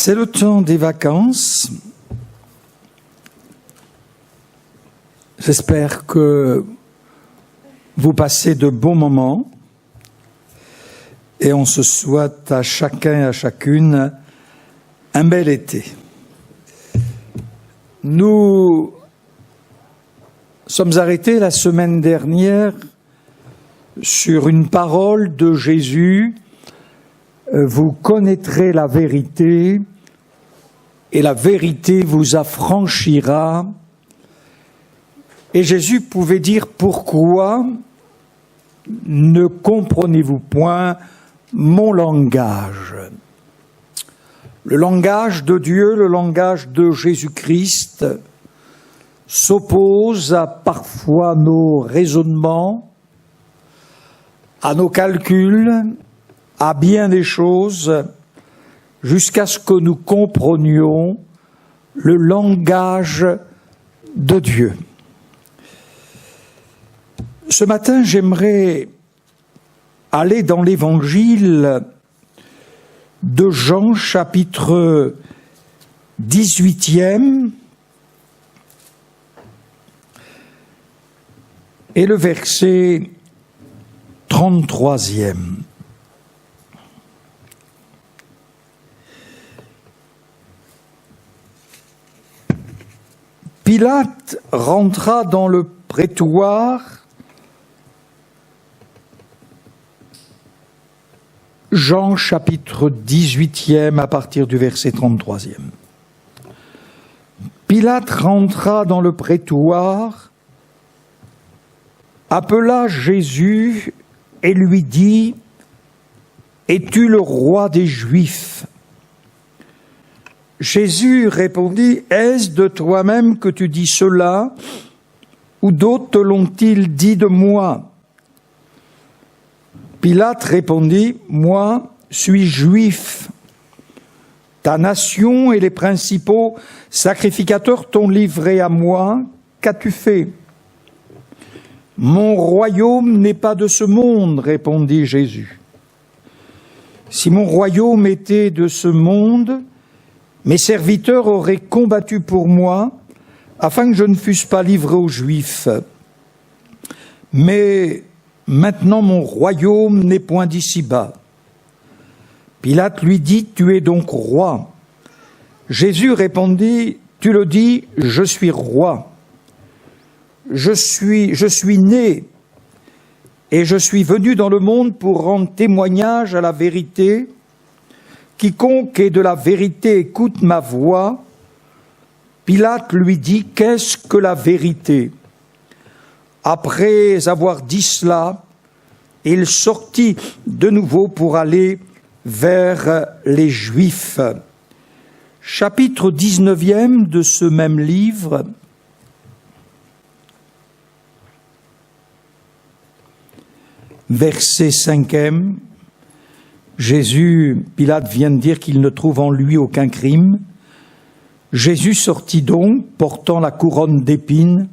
C'est le temps des vacances. J'espère que vous passez de bons moments et on se souhaite à chacun et à chacune un bel été. Nous sommes arrêtés la semaine dernière sur une parole de Jésus. Vous connaîtrez la vérité et la vérité vous affranchira. Et Jésus pouvait dire: pourquoi ne comprenez-vous point mon langage? Le langage de Dieu, le langage de Jésus-Christ s'oppose à parfois nos raisonnements, à nos calculs, à bien des choses, jusqu'à ce que nous comprenions le langage de Dieu. Ce matin, j'aimerais aller dans l'évangile de Jean, chapitre 18e, et le verset 33e. Pilate rentra dans le prétoire. Jean chapitre 18e à partir du verset 33e. Pilate rentra dans le prétoire, appela Jésus et lui dit: es-tu le roi des Juifs? Jésus répondit: est-ce de toi-même que tu dis cela, ou d'autres te l'ont-ils dit de moi? Pilate répondit: moi, suis juif. Ta nation et les principaux sacrificateurs t'ont livré à moi. Qu'as-tu fait? Mon royaume n'est pas de ce monde, répondit Jésus. Si mon royaume était de ce monde, mes serviteurs auraient combattu pour moi, afin que je ne fusse pas livré aux Juifs. Mais maintenant mon royaume n'est point d'ici-bas. Pilate lui dit: tu es donc roi. Jésus répondit: tu le dis, je suis roi. Je suis né et je suis venu dans le monde pour rendre témoignage à la vérité. Quiconque est de la vérité écoute ma voix. Pilate lui dit: qu'est-ce que la vérité? Après avoir dit cela, il sortit de nouveau pour aller vers les Juifs. Chapitre 19e de ce même livre. Verset 5e. Pilate vient de dire qu'il ne trouve en lui aucun crime. Jésus sortit donc, portant la couronne d'épines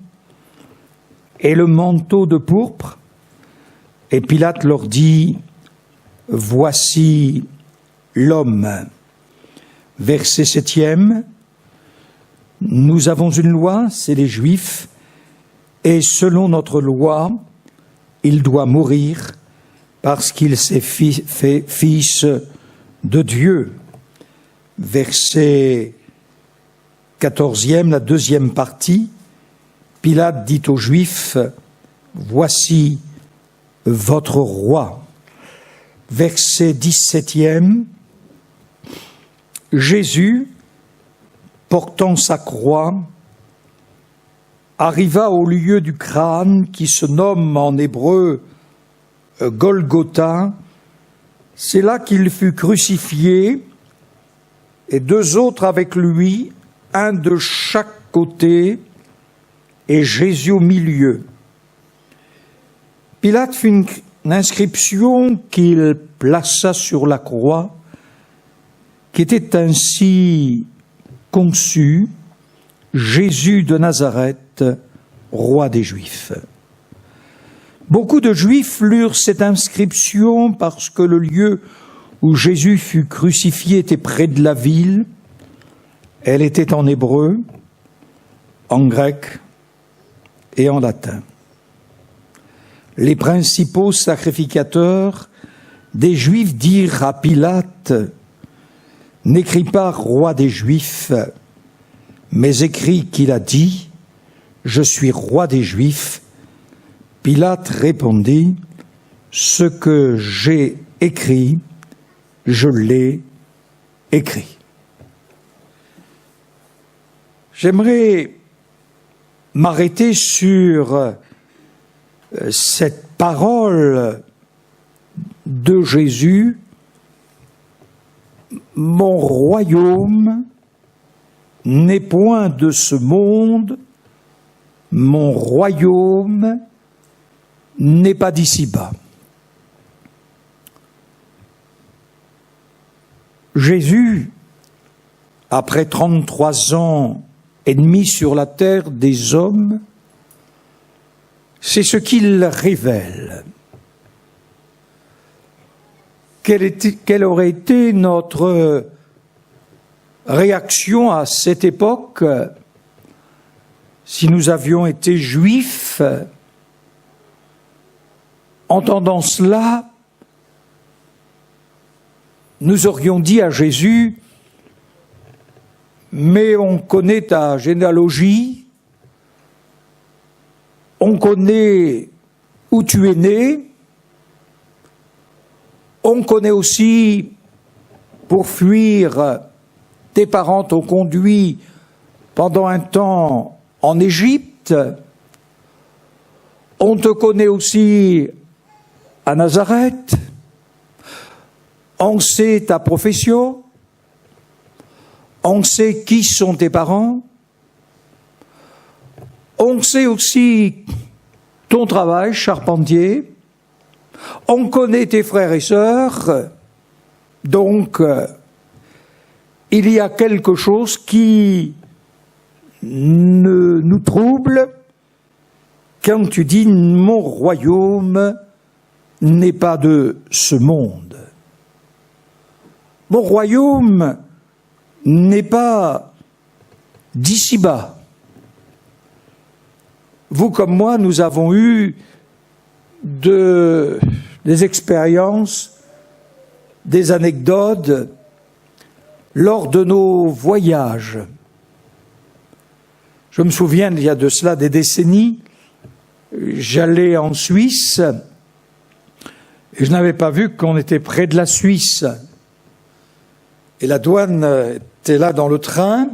et le manteau de pourpre, et Pilate leur dit: voici l'homme. Verset 7e. Nous avons une loi, c'est les Juifs, et selon notre loi, il doit mourir parce qu'il s'est fait fils de Dieu. Verset 14e, la deuxième partie. Pilate dit aux Juifs: voici votre roi. Verset 17e. Jésus, portant sa croix, arriva au lieu du crâne qui se nomme en hébreu Golgotha. C'est là qu'il fut crucifié, et deux autres avec lui, un de chaque côté, et Jésus au milieu. Pilate fit une inscription qu'il plaça sur la croix, qui était ainsi conçue: Jésus de Nazareth, roi des Juifs. Beaucoup de Juifs lurent cette inscription parce que le lieu où Jésus fut crucifié était près de la ville, Elle était en hébreu, en grec et en latin. Les principaux sacrificateurs des Juifs dirent à Pilate, « N'écris pas roi des Juifs, mais écris qu'il a dit, je suis roi des Juifs. » Pilate répondit, « Ce que j'ai écrit, je l'ai écrit. » J'aimerais m'arrêter sur cette parole de Jésus. Mon royaume n'est point de ce monde, mon royaume n'est pas d'ici-bas. Jésus, après 33 ans et demi sur la terre des hommes, c'est ce qu'il révèle. Quelle aurait été notre réaction à cette époque si nous avions été juifs? Entendant cela, nous aurions dit à Jésus, mais on connaît ta généalogie, on connaît où tu es né, on connaît aussi, pour fuir, tes parents t'ont conduit pendant un temps en Égypte, on te connaît aussi à Nazareth, on sait ta profession, on sait qui sont tes parents, on sait aussi ton travail, charpentier, on connaît tes frères et sœurs, donc il y a quelque chose qui nous trouble quand tu dis « mon royaume n'est pas de ce monde ». Mon royaume n'est pas d'ici-bas. Vous comme moi, nous avons eu des expériences, des anecdotes lors de nos voyages. Je me souviens, il y a de cela des décennies, j'allais en Suisse et je n'avais pas vu qu'on était près de la Suisse. Et la douane était là dans le train,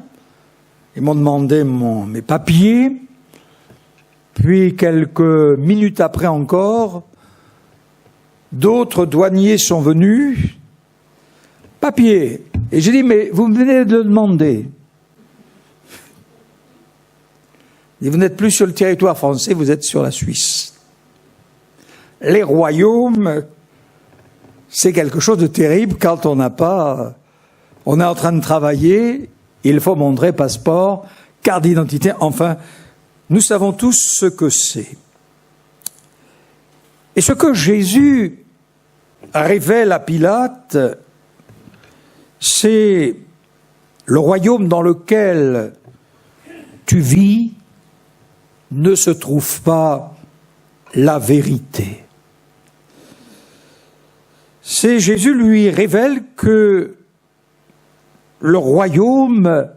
ils m'ont demandé mes papiers, puis quelques minutes après encore, d'autres douaniers sont venus, papiers. Et j'ai dit, mais vous venez de le demander. Et vous n'êtes plus sur le territoire français, vous êtes sur la Suisse. Les royaumes, c'est quelque chose de terrible quand on n'a pas... On est en train de travailler, il faut montrer passeport, carte d'identité, enfin, nous savons tous ce que c'est. Et ce que Jésus révèle à Pilate, c'est le royaume dans lequel tu vis ne se trouve pas la vérité. C'est Jésus lui révèle que le royaume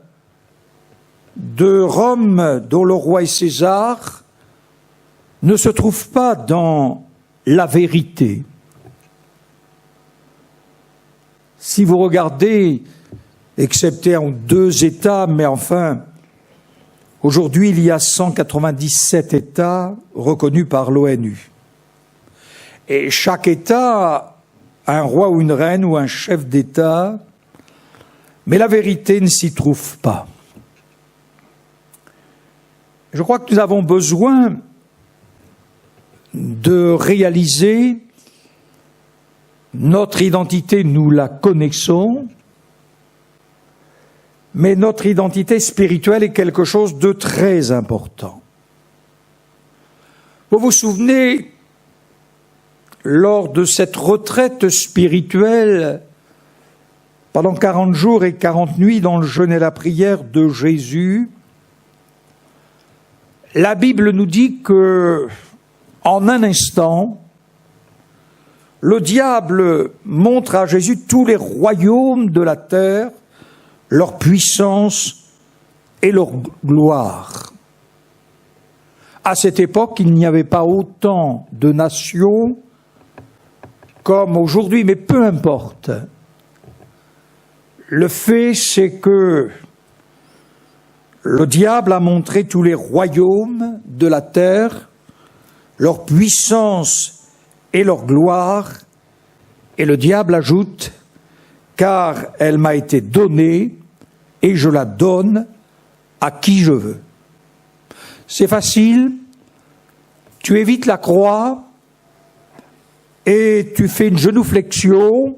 de Rome, dont le roi est César, ne se trouve pas dans la vérité. Si vous regardez, excepté en 2 États, mais enfin, aujourd'hui il y a 197 États reconnus par l'ONU. Et chaque État a un roi ou une reine ou un chef d'État, mais la vérité ne s'y trouve pas. Je crois que nous avons besoin de réaliser notre identité, nous la connaissons, mais notre identité spirituelle est quelque chose de très important. Vous vous souvenez, lors de cette retraite spirituelle pendant 40 jours et 40 nuits dans le jeûne et la prière de Jésus, la Bible nous dit que, en un instant, le diable montre à Jésus tous les royaumes de la terre, leur puissance et leur gloire. À cette époque, il n'y avait pas autant de nations comme aujourd'hui, mais peu importe. Le fait, c'est que le diable a montré tous les royaumes de la terre, leur puissance et leur gloire, et le diable ajoute, car elle m'a été donnée, et je la donne à qui je veux. C'est facile, tu évites la croix, et tu fais une genuflexion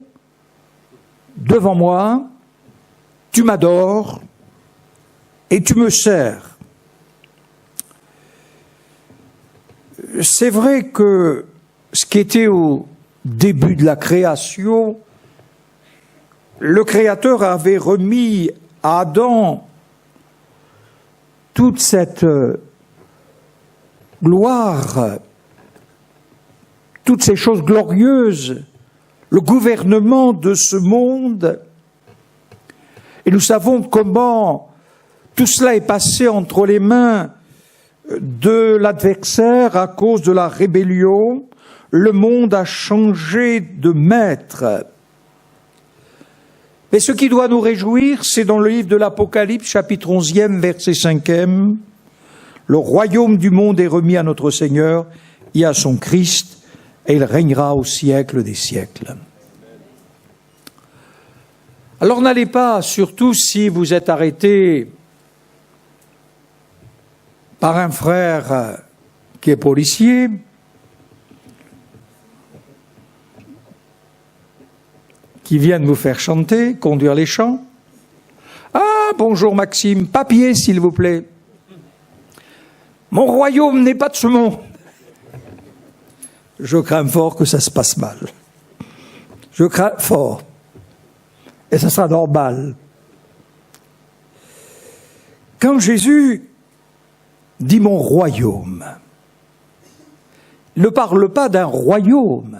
devant moi, tu m'adores, et tu me sers. C'est vrai que ce qui était au début de la création, le Créateur avait remis à Adam toute cette gloire, toutes ces choses glorieuses, le gouvernement de ce monde. Et nous savons comment tout cela est passé entre les mains de l'adversaire à cause de la rébellion. Le monde a changé de maître. Mais ce qui doit nous réjouir, c'est dans le livre de l'Apocalypse, chapitre 11e, verset 5e. Le royaume du monde est remis à notre Seigneur et à son Christ, et il régnera au siècle des siècles. Alors n'allez pas, surtout si vous êtes arrêté par un frère qui est policier, qui viennent vous faire chanter, conduire les chants. Ah, bonjour Maxime, papier s'il vous plaît. Mon royaume n'est pas de ce monde. Je crains fort que ça se passe mal. Je crains fort. Et ça sera normal. Quand Jésus dit mon royaume, il ne parle pas d'un royaume.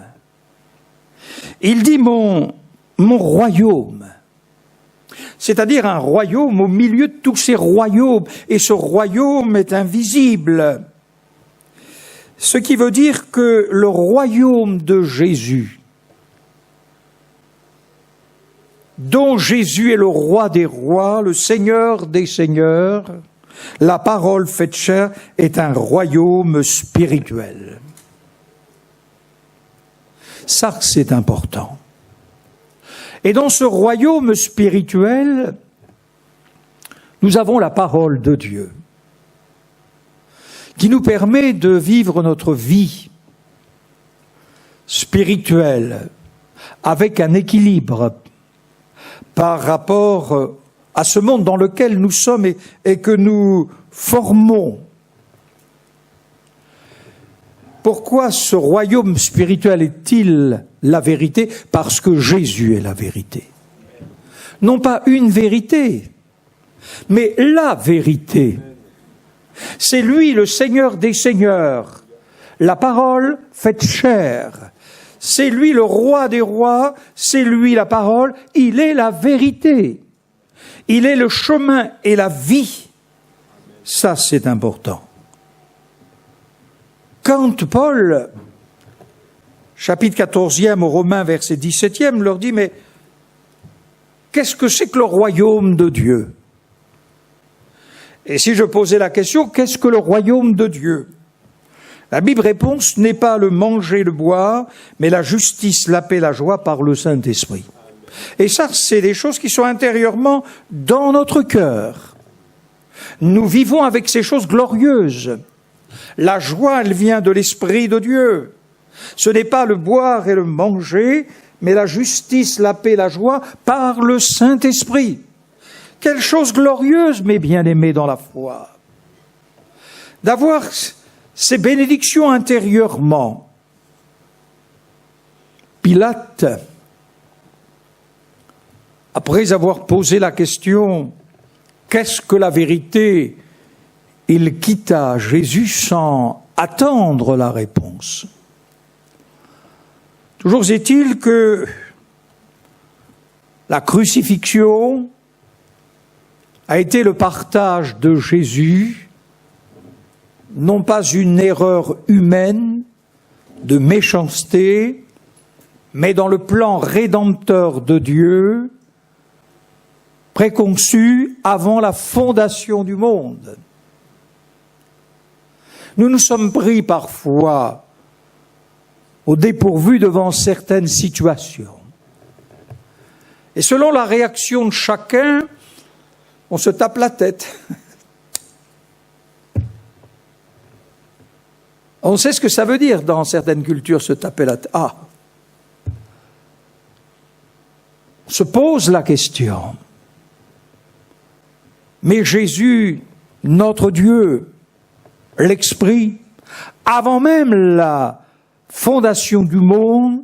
Il dit mon royaume, c'est-à-dire un royaume au milieu de tous ces royaumes, et ce royaume est invisible. Ce qui veut dire que le royaume de Jésus, dont Jésus est le roi des rois, le Seigneur des seigneurs, la parole faite chair, est un royaume spirituel. Ça, c'est important. Et dans ce royaume spirituel, nous avons la parole de Dieu, qui nous permet de vivre notre vie spirituelle avec un équilibre par rapport à ce monde dans lequel nous sommes et que nous formons. Pourquoi ce royaume spirituel est-il la vérité? Parce que Jésus est la vérité. Non pas une vérité, mais la vérité. C'est lui le Seigneur des seigneurs, la parole faite chair. C'est lui le roi des rois, c'est lui la parole, il est la vérité. Il est le chemin et la vie. Ça, c'est important. Quand Paul, chapitre 14e aux Romains, verset 17e, leur dit, mais qu'est-ce que c'est que le royaume de Dieu? Et si je posais la question, qu'est-ce que le royaume de Dieu? La Bible répond, ce n'est pas le manger, le boire, mais la justice, la paix, la joie par le Saint-Esprit. Et ça, c'est des choses qui sont intérieurement dans notre cœur. Nous vivons avec ces choses glorieuses. La joie, elle vient de l'Esprit de Dieu. Ce n'est pas le boire et le manger, mais la justice, la paix, la joie par le Saint-Esprit. Quelle chose glorieuse, mes bien-aimés dans la foi. D'avoir ces bénédictions intérieurement. Pilate après avoir posé la question « Qu'est-ce que la vérité ?», il quitta Jésus sans attendre la réponse. Toujours est-il que la crucifixion a été le partage de Jésus, non pas une erreur humaine de méchanceté, mais dans le plan rédempteur de Dieu, préconçu avant la fondation du monde. Nous nous sommes pris parfois au dépourvu devant certaines situations. Et selon la réaction de chacun, on se tape la tête. On sait ce que ça veut dire dans certaines cultures, se taper la tête. Ah, on se pose la question. Mais Jésus, notre Dieu, l'Esprit, avant même la fondation du monde,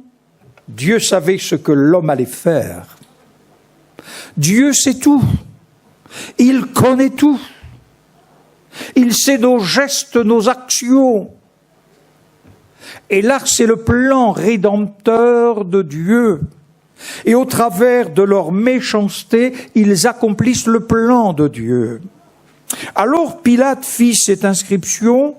Dieu savait ce que l'homme allait faire. Dieu sait tout. Il connaît tout. Il sait nos gestes, nos actions. Et là, c'est le plan rédempteur de Dieu. Et au travers de leur méchanceté, ils accomplissent le plan de Dieu. Alors Pilate fit cette inscription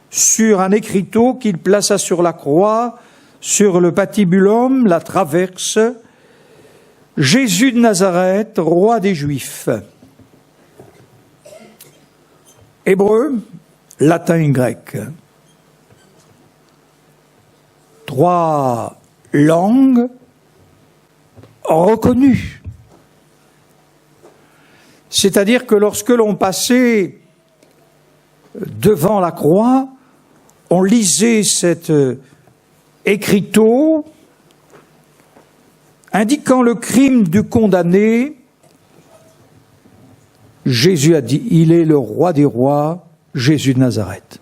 sur un écriteau qu'il plaça sur la croix, sur le patibulum, la traverse, « Jésus de Nazareth, roi des Juifs ». Hébreu, latin et grec. 3 langues reconnues. C'est-à-dire que lorsque l'on passait devant la croix, on lisait cet écriteau indiquant le crime du condamné. Jésus a dit, il est le roi des rois, Jésus de Nazareth.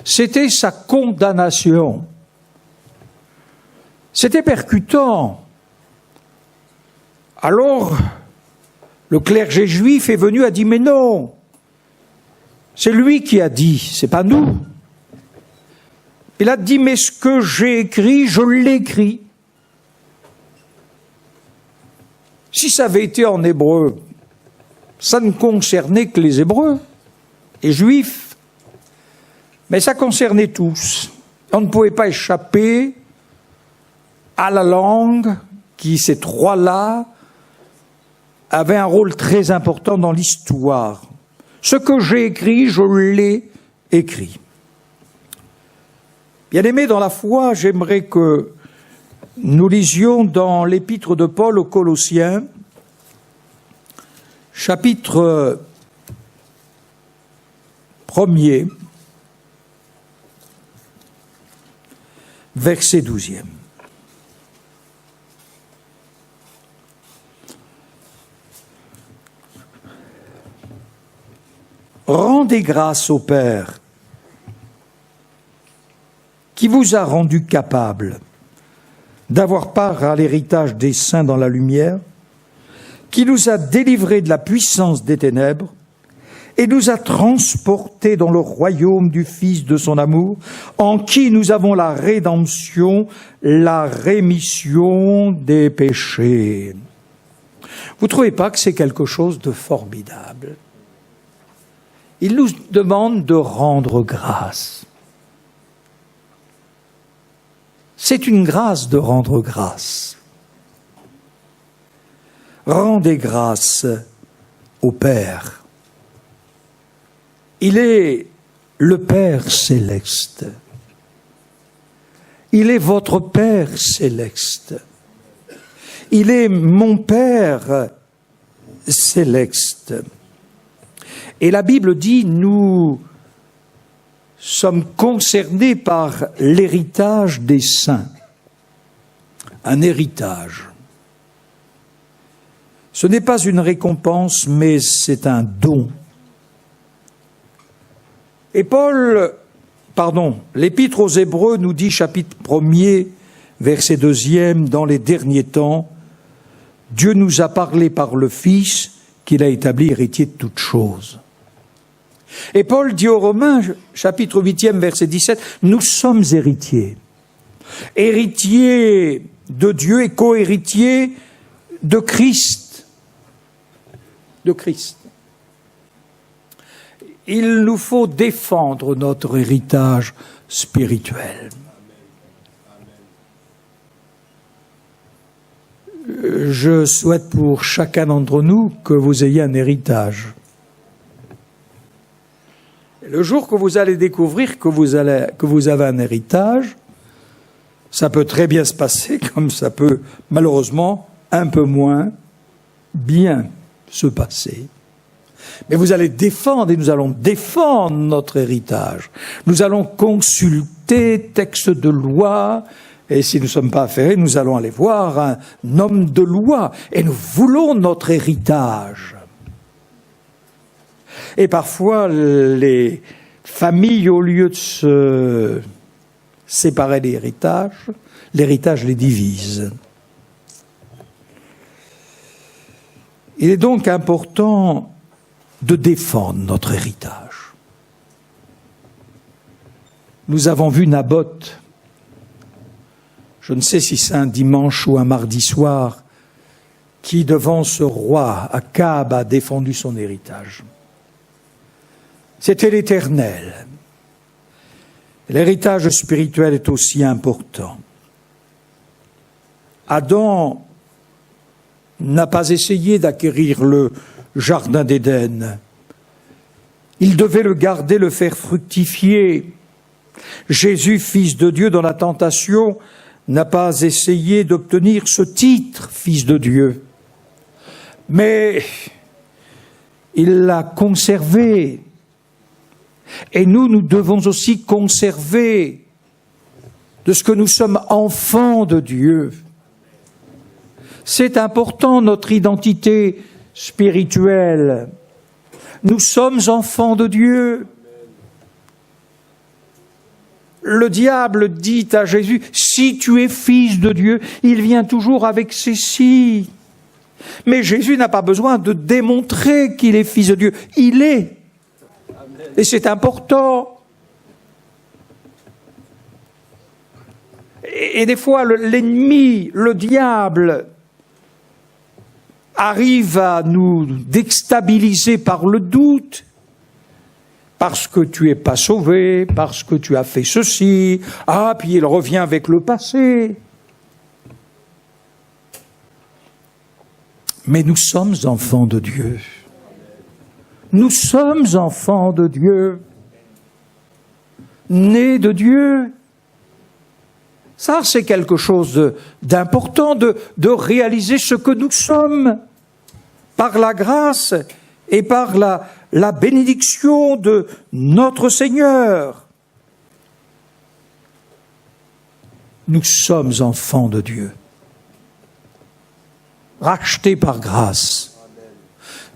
C'était sa condamnation. C'était percutant. Alors, le clergé juif est venu, a dit, mais non, c'est lui qui a dit, c'est pas nous. Il a dit, mais ce que j'ai écrit, je l'écris. Si ça avait été en hébreu, ça ne concernait que les Hébreux, les Juifs, mais ça concernait tous. On ne pouvait pas échapper à la langue qui, ces trois-là, avait un rôle très important dans l'histoire. Ce que j'ai écrit, je l'ai écrit. Bien-aimés dans la foi, j'aimerais que nous lisions dans l'épître de Paul aux Colossiens, chapitre 1er, verset 12e. Rendez grâce au Père qui vous a rendu capable d'avoir part à l'héritage des saints dans la lumière, qui nous a délivrés de la puissance des ténèbres et nous a transportés dans le royaume du Fils de son amour, en qui nous avons la rédemption, la rémission des péchés. Vous ne trouvez pas que c'est quelque chose de formidable ? Il nous demande de rendre grâce. C'est une grâce de rendre grâce. Rendez grâce au Père. Il est le Père céleste. Il est votre Père céleste. Il est mon Père céleste. Et la Bible dit, nous sommes concernés par l'héritage des saints. Un héritage. Ce n'est pas une récompense, mais c'est un don. Et l'Épître aux Hébreux nous dit, chapitre 1er, verset 2e, dans les derniers temps, Dieu nous a parlé par le Fils qu'il a établi héritier de toutes choses. Et Paul dit aux Romains, chapitre 8, verset 17, nous sommes héritiers. Héritiers de Dieu et co-héritiers de Christ. De Christ. Il nous faut défendre notre héritage spirituel. Je souhaite pour chacun d'entre nous que vous ayez un héritage. Le jour que vous allez découvrir que vous avez un héritage, ça peut très bien se passer, comme ça peut malheureusement un peu moins bien se passer. Mais vous allez défendre, et nous allons défendre notre héritage. Nous allons consulter textes de loi, et si nous ne sommes pas affairés, nous allons aller voir un homme de loi, et nous voulons notre héritage. Et parfois, les familles, au lieu de se séparer des héritages, l'héritage les divise. Il est donc important de défendre notre héritage. Nous avons vu Naboth, je ne sais si c'est un dimanche ou un mardi soir, qui devant ce roi, Akab, a défendu son héritage. C'était l'Éternel. L'héritage spirituel est aussi important. Adam n'a pas essayé d'acquérir le jardin d'Éden. Il devait le garder, le faire fructifier. Jésus, fils de Dieu, dans la tentation, n'a pas essayé d'obtenir ce titre, fils de Dieu. Mais il l'a conservé. Et nous devons aussi conserver de ce que nous sommes enfants de Dieu. C'est important, notre identité spirituelle. Nous sommes enfants de Dieu. Le diable dit à Jésus, si tu es fils de Dieu, il vient toujours avec ses si. Mais Jésus n'a pas besoin de démontrer qu'il est fils de Dieu. Il est. Et c'est important. Et des fois, l'ennemi, le diable, arrive à nous déstabiliser par le doute, parce que tu n'es pas sauvé, parce que tu as fait ceci, puis il revient avec le passé. Mais nous sommes enfants de Dieu. Nous sommes enfants de Dieu, nés de Dieu. Ça, c'est quelque chose d'important, de réaliser ce que nous sommes par la grâce et par la bénédiction de notre Seigneur. Nous sommes enfants de Dieu, rachetés par grâce.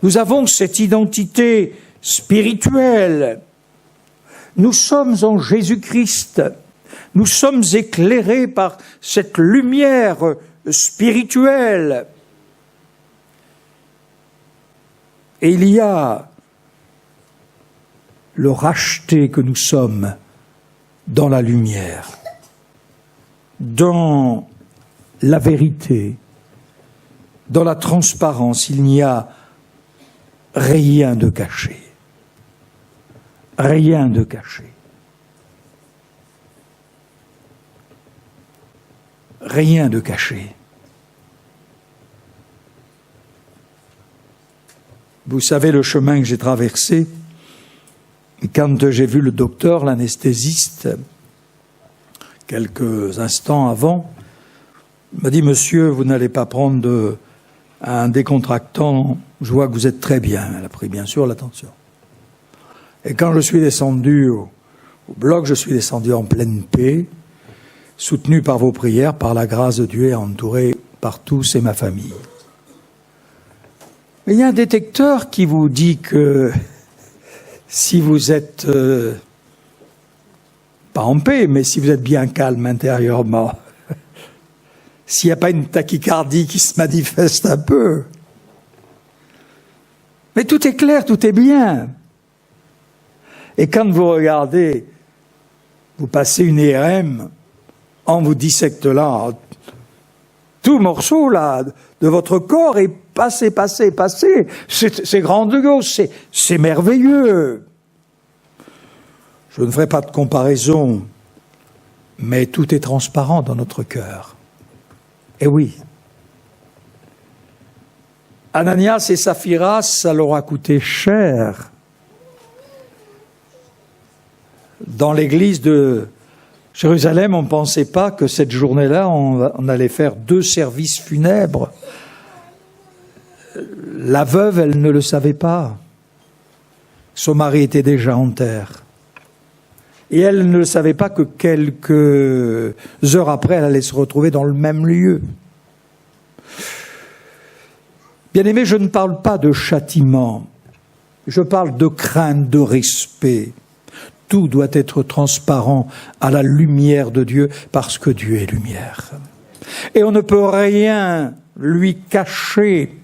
Nous avons cette identité spirituelle. Nous sommes en Jésus-Christ. Nous sommes éclairés par cette lumière spirituelle. Et il y a le racheté que nous sommes dans la lumière, dans la vérité, dans la transparence. Il n'y a rien de caché. Rien de caché. Rien de caché. Vous savez le chemin que j'ai traversé, et quand j'ai vu le docteur, l'anesthésiste, quelques instants avant, il m'a dit « Monsieur, vous n'allez pas prendre un décontractant, je vois que vous êtes très bien. » Elle a pris bien sûr l'attention. Et quand je suis descendu au bloc, je suis descendu en pleine paix, soutenu par vos prières, par la grâce de Dieu et entouré par tous et ma famille. Mais il y a un détecteur qui vous dit que si vous êtes pas en paix, mais si vous êtes bien calme intérieurement, s'il n'y a pas une tachycardie qui se manifeste un peu. Mais tout est clair, tout est bien. Et quand vous regardez, vous passez une IRM, on vous dissecte là, tout morceau là de votre corps est passé. C'est grandiose, c'est merveilleux. Je ne ferai pas de comparaison, mais tout est transparent dans notre cœur. Et oui. Ananias et Saphira, ça leur a coûté cher. Dans l'église de Jérusalem, on ne pensait pas que cette journée-là, on allait faire 2 services funèbres. La veuve, elle ne le savait pas. Son mari était déjà en terre. Et elle ne savait pas que quelques heures après, elle allait se retrouver dans le même lieu. Bien-aimés, je ne parle pas de châtiment, je parle de crainte, de respect. Tout doit être transparent à la lumière de Dieu, parce que Dieu est lumière. Et on ne peut rien lui cacher.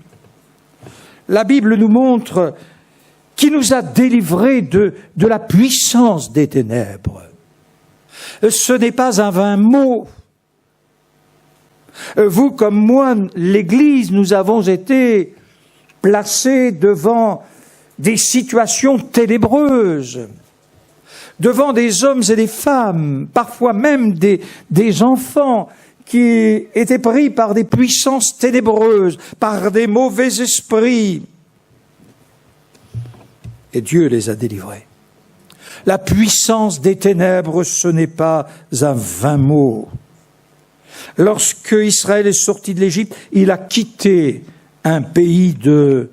La Bible nous montre qu'il nous a délivrés de la puissance des ténèbres. Ce n'est pas un vain mot. Vous comme moi, l'Église, nous avons été placés devant des situations ténébreuses, devant des hommes et des femmes, parfois même des enfants qui étaient pris par des puissances ténébreuses, par des mauvais esprits. Et Dieu les a délivrés. La puissance des ténèbres, ce n'est pas un vain mot. Lorsque Israël est sorti de l'Égypte, il a quitté un pays de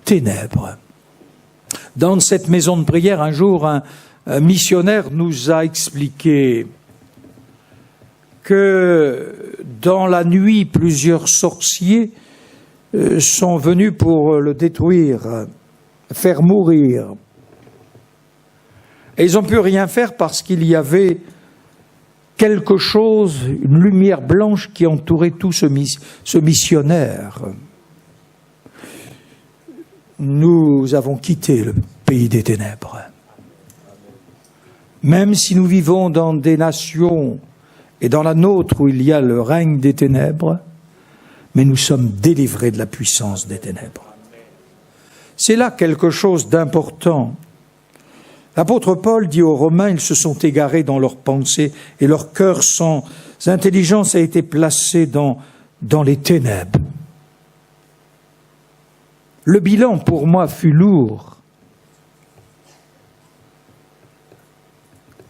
ténèbres. Dans cette maison de prière, un jour, un missionnaire nous a expliqué que dans la nuit, plusieurs sorciers sont venus pour le détruire, faire mourir. Et ils n'ont pu rien faire parce qu'il y avait quelque chose, une lumière blanche qui entourait tout ce missionnaire. Nous avons quitté le pays des ténèbres. Même si nous vivons dans des nations et dans la nôtre où il y a le règne des ténèbres, mais nous sommes délivrés de la puissance des ténèbres. C'est là quelque chose d'important. L'apôtre Paul dit aux Romains, ils se sont égarés dans leurs pensées et leur cœur sans intelligence a été placé dans les ténèbres. Le bilan pour moi fut lourd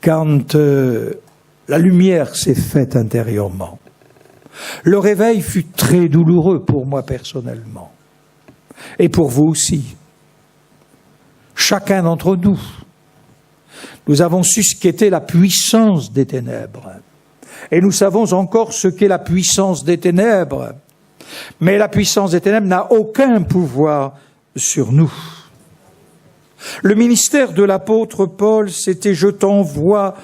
quand la lumière s'est faite intérieurement. Le réveil fut très douloureux pour moi personnellement et pour vous aussi. Chacun d'entre nous. Nous avons su ce qu'était la puissance des ténèbres. Et nous savons encore ce qu'est la puissance des ténèbres. Mais la puissance des ténèbres n'a aucun pouvoir sur nous. Le ministère de l'apôtre Paul, c'était « Je t'envoie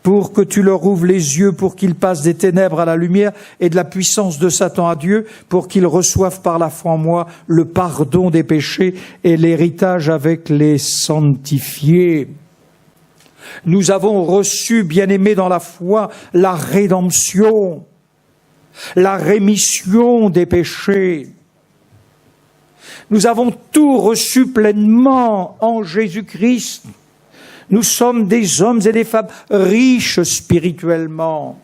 pour que tu leur ouvres les yeux, pour qu'ils passent des ténèbres à la lumière et de la puissance de Satan à Dieu, pour qu'ils reçoivent par la foi en moi le pardon des péchés et l'héritage avec les sanctifiés. » Nous avons reçu, bien-aimés dans la foi, la rédemption, la rémission des péchés. Nous avons tout reçu pleinement en Jésus-Christ. Nous sommes des hommes et des femmes riches spirituellement.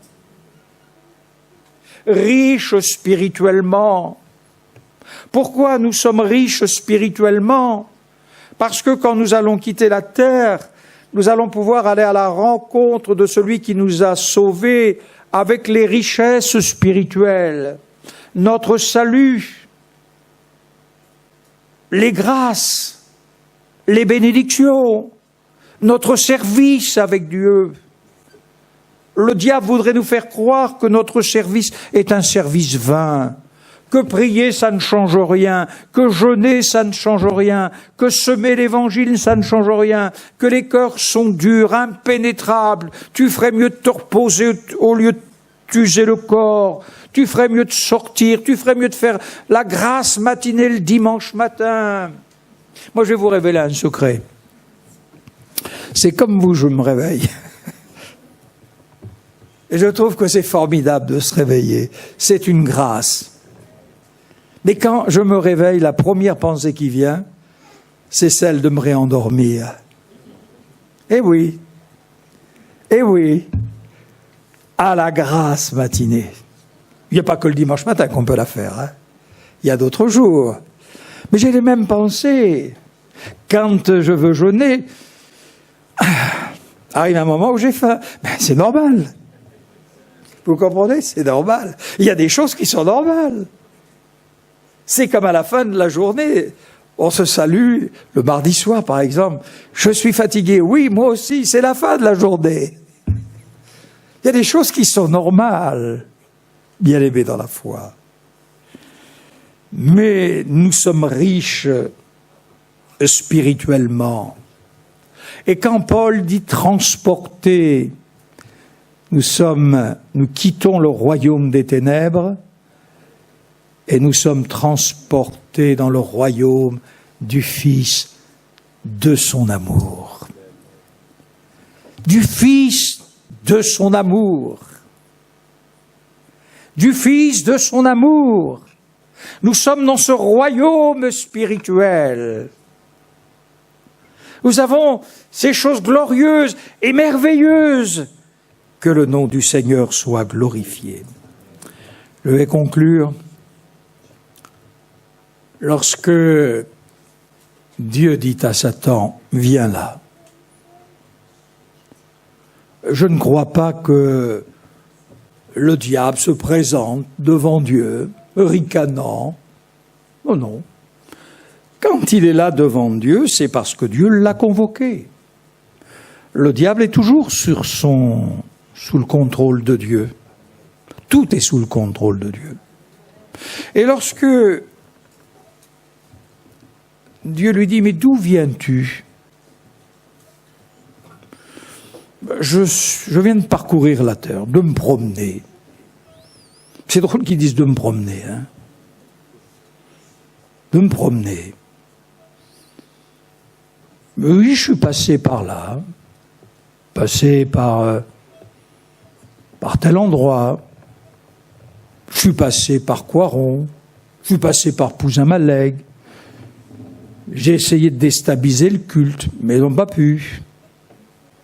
Riches spirituellement. Pourquoi nous sommes riches spirituellement? Parce que quand nous allons quitter la terre, nous allons pouvoir aller à la rencontre de celui qui nous a sauvés avec les richesses spirituelles, notre salut, les grâces, les bénédictions, notre service avec Dieu. Le diable voudrait nous faire croire que notre service est un service vain, que prier, ça ne change rien, que jeûner, ça ne change rien, que semer l'évangile, ça ne change rien, que les cœurs sont durs, impénétrables, tu ferais mieux de te reposer au lieu t'user le corps, tu ferais mieux de sortir, tu ferais mieux de faire la grâce matinée le dimanche matin. Moi, je vais vous révéler un secret. C'est comme vous, je me réveille. Et je trouve que c'est formidable de se réveiller. C'est une grâce. Mais quand je me réveille, la première pensée qui vient, c'est celle de me réendormir. Eh oui, à la grâce matinée. Il n'y a pas que le dimanche matin qu'on peut la faire. Hein. Il y a d'autres jours. Mais j'ai les mêmes pensées. Quand je veux jeûner, arrive un moment où j'ai faim. Ben, c'est normal. Vous comprenez? C'est normal. Il y a des choses qui sont normales. C'est comme à la fin de la journée, on se salue, le mardi soir par exemple. Je suis fatigué. Oui, moi aussi, c'est la fin de la journée. Il y a des choses qui sont normales, bien aimés dans la foi. Mais nous sommes riches spirituellement. Et quand Paul dit transporter, nous quittons le royaume des ténèbres et nous sommes transportés dans le royaume du Fils de son amour. Du Fils de son amour. Du Fils de son amour. Nous sommes dans ce royaume spirituel. Nous avons ces choses glorieuses et merveilleuses. Que le nom du Seigneur soit glorifié. Je vais conclure. Lorsque Dieu dit à Satan, viens là. Je ne crois pas que le diable se présente devant Dieu, ricanant. Non, non. Quand il est là devant Dieu, c'est parce que Dieu l'a convoqué. Le diable est toujours sous le contrôle de Dieu. Tout est sous le contrôle de Dieu. Et lorsque Dieu lui dit, mais d'où viens-tu ? Je viens de parcourir la terre, de me promener. C'est drôle qu'ils disent de me promener, hein ? De me promener. Mais oui, je suis passé par là, passé par tel endroit. Je suis passé par Coiron, je suis passé par Pouzin-Malègue. J'ai essayé de déstabiliser le culte, mais ils n'ont pas pu.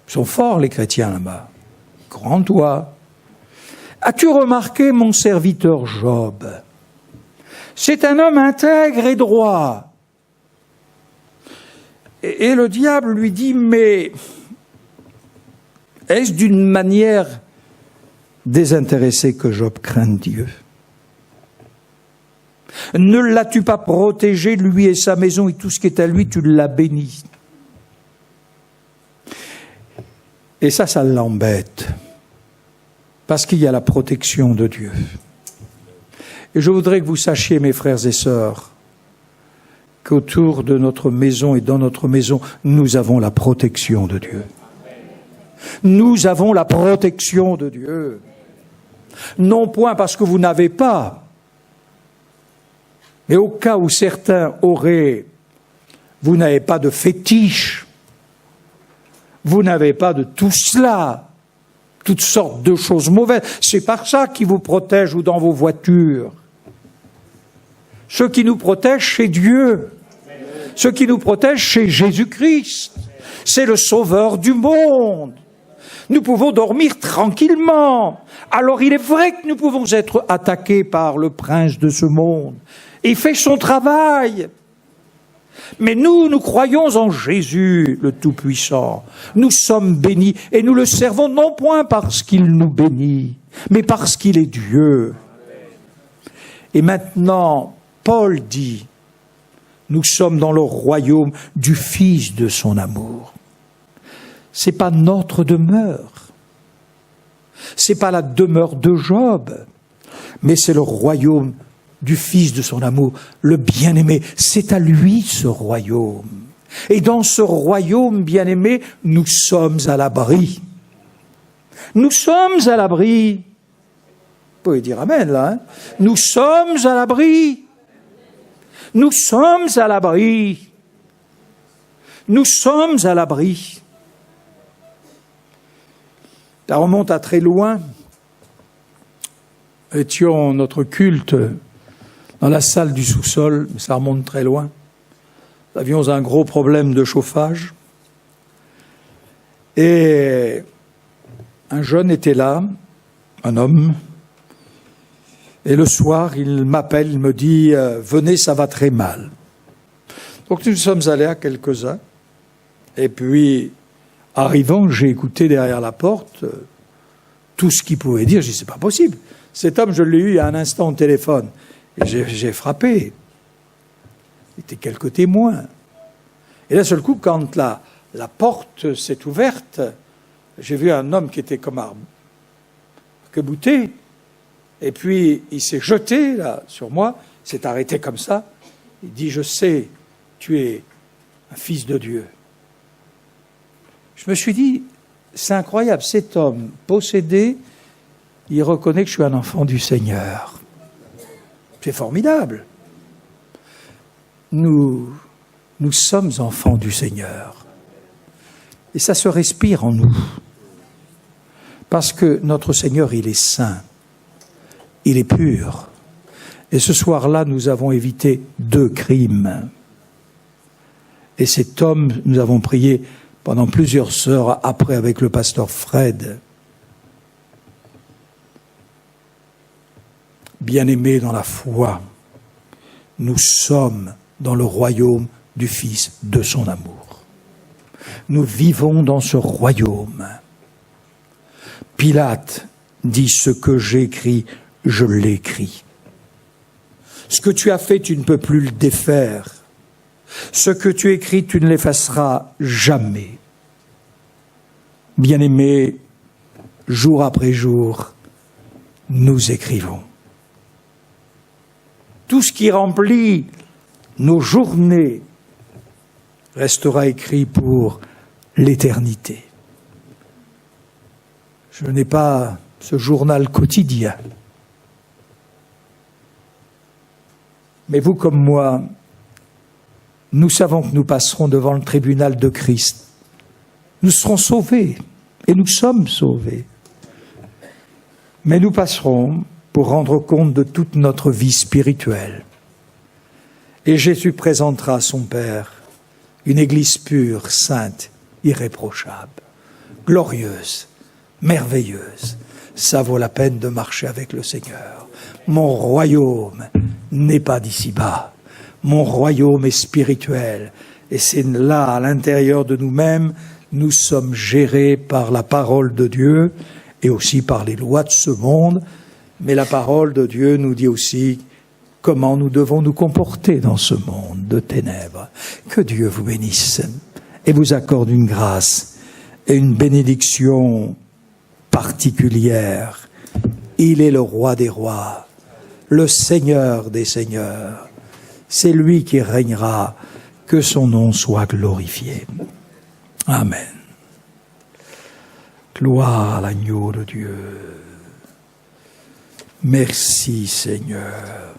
Ils sont forts, les chrétiens, là-bas. Grand-toi. As-tu remarqué mon serviteur Job ? C'est un homme intègre et droit. Et le diable lui dit, mais est-ce d'une manière désintéressée que Job craint Dieu ? Ne l'as-tu pas protégé, lui et sa maison et tout ce qui est à lui, tu l'as béni. Et ça l'embête. Parce qu'il y a la protection de Dieu. Et je voudrais que vous sachiez, mes frères et sœurs, qu'autour de notre maison et dans notre maison, nous avons la protection de Dieu. Nous avons la protection de Dieu. Non point parce que vous n'avez pas, mais au cas où certains auraient, vous n'avez pas de fétiche, vous n'avez pas de tout cela, toutes sortes de choses mauvaises. C'est par ça qu'ils vous protègent ou dans vos voitures. Ce qui nous protège, c'est Dieu. Ce qui nous protège, c'est Jésus-Christ. C'est le Sauveur du monde. Nous pouvons dormir tranquillement. Alors il est vrai que nous pouvons être attaqués par le prince de ce monde. Il fait son travail. Mais nous croyons en Jésus, le Tout-Puissant. Nous sommes bénis et nous le servons non point parce qu'il nous bénit, mais parce qu'il est Dieu. Et maintenant, Paul dit, nous sommes dans le royaume du Fils de son amour. C'est pas notre demeure. C'est pas la demeure de Job, mais c'est le royaume du Fils de son amour, le bien-aimé. C'est à lui ce royaume. Et dans ce royaume bien-aimé, nous sommes à l'abri. Nous sommes à l'abri. pouvez dire amen là. Hein? Nous sommes à l'abri. Nous sommes à l'abri. Nous sommes à l'abri. Ça remonte à très loin. Nous étions notre culte dans la salle du sous-sol, mais ça remonte très loin. Nous avions un gros problème de chauffage. Et un jeune était là, un homme. Et le soir, il m'appelle, il me dit « Venez, ça va très mal ». Donc nous sommes allés à quelques-uns. Et puis, arrivant, j'ai écouté derrière la porte tout ce qu'il pouvait dire. J'ai dit « C'est pas possible ». Cet homme, je l'ai eu il y a un instant au téléphone. Et j'ai frappé. Il était quelques témoins. Et d'un seul coup, quand la porte s'est ouverte, j'ai vu un homme qui était comme arc-bouté. Et puis, il s'est jeté là sur moi, s'est arrêté comme ça. Il dit, je sais, tu es un fils de Dieu. Je me suis dit, c'est incroyable, cet homme possédé, il reconnaît que je suis un enfant du Seigneur. C'est formidable. Nous sommes enfants du Seigneur. Et ça se respire en nous. Parce que notre Seigneur, il est saint. Il est pur. Et ce soir-là, nous avons évité 2 crimes. Et cet homme, nous avons prié pendant plusieurs heures après avec le pasteur Fred. Bien-aimés dans la foi, nous sommes dans le royaume du Fils de son amour. Nous vivons dans ce royaume. Pilate dit, ce que j'écris, je l'écris. Ce que tu as fait, tu ne peux plus le défaire. Ce que tu écris, tu ne l'effaceras jamais. Bien-aimés, jour après jour, nous écrivons. Tout ce qui remplit nos journées restera écrit pour l'éternité. Je n'ai pas ce journal quotidien. Mais vous comme moi, nous savons que nous passerons devant le tribunal de Christ. Nous serons sauvés, et nous sommes sauvés. Mais nous passerons pour rendre compte de toute notre vie spirituelle. Et Jésus présentera à son Père une Église pure, sainte, irréprochable, glorieuse, merveilleuse. Ça vaut la peine de marcher avec le Seigneur. Mon royaume n'est pas d'ici-bas. Mon royaume est spirituel. Et c'est là, à l'intérieur de nous-mêmes, nous sommes gérés par la parole de Dieu et aussi par les lois de ce monde. Mais la parole de Dieu nous dit aussi comment nous devons nous comporter dans ce monde de ténèbres. Que Dieu vous bénisse et vous accorde une grâce et une bénédiction particulière. Il est le roi des rois, le Seigneur des seigneurs. C'est lui qui régnera, que son nom soit glorifié. Amen. Gloire à l'agneau de Dieu. Merci Seigneur.